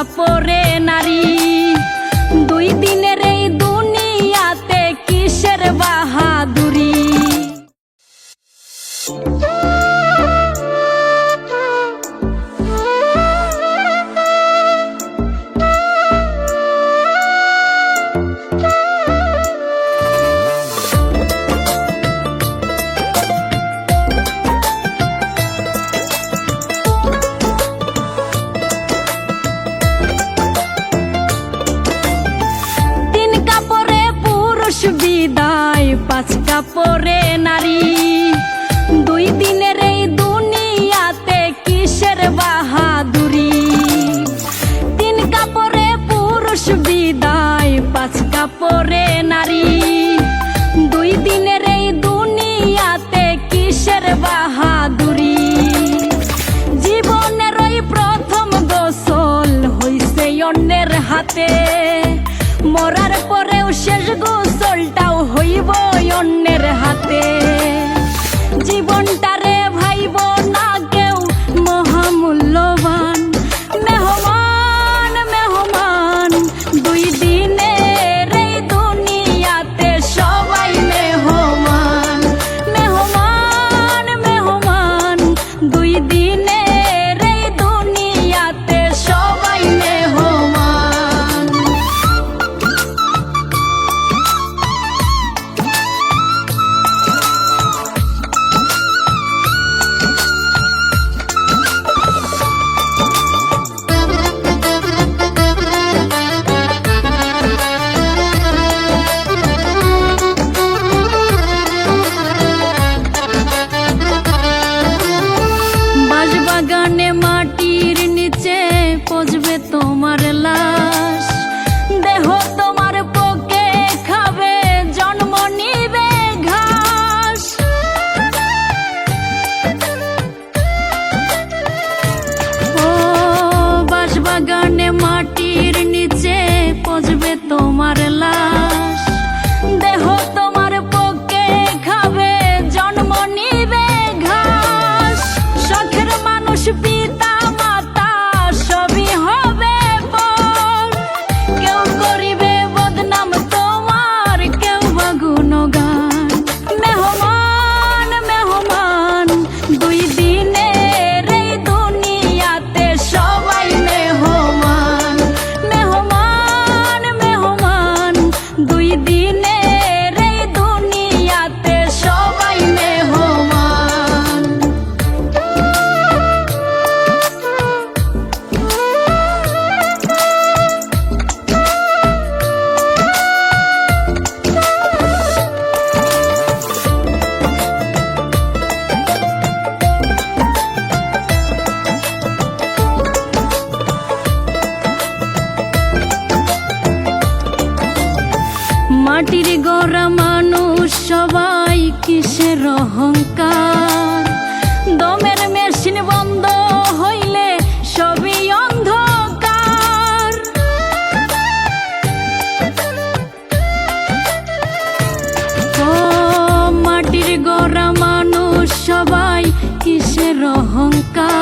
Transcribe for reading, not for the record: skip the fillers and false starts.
কাপড়ে নারী। 2 দিনের এই দুনিয়াতে কিসের বাহাদুরি। বিদায় 5 কাপড়ে নারী। 2 দিনের এই দুনিয়াতে কিসের বাহাদুরি। 3 কাপড়ে পুরুষ বিদায় 5 কাপড়ে নারী। 2 দিনের এই দুনিয়াতে কিসের বাহাদুরি। জীবনের ওই প্রথম গোসল হইছে অন্যের হাতে। মরার পরেও শেষ গোসলটাও হইব অন্যের হাতে। জীবনটারে ভাইব না কেউ মহামূল্যবান। মেহমান মেহমান 2 দিনের এই দুনিয়াতে সবাই মেহমান। মেহমান মেহমান 2 দিনের এই দুনিয়াতে সবাই মেহমান। বাগানে মাটির নিচে পচবে তোমার লাশ। দেহ তোমার পোকে খাবে জন্ম নিবে ঘাস। ও বাগানে মাটির নিচে পচবে তোমার লাশ। দেহ তোমার পোকে খাবে জন্ম নিবে ঘাস। শখের মানুষ পিতা মাতা সবই হবে পর। কেউ করিবে বদনাম তোমার, কেউ বা গুণগান। মেহমান মেহমান 2 দিনের এই দুনিয়াতে সবাই মেহমান। মেহমান মেহমান 2 দিনের এই দুনিয়াতে সবাই মেহমান। মাটির গড়া মানুষ সবাই কিসের অহংকার। দমের মেশিন বন্ধ হইলে সবই অন্ধকার। ও মাটির গড়া মানুষ সবাই কিসের অহংকার।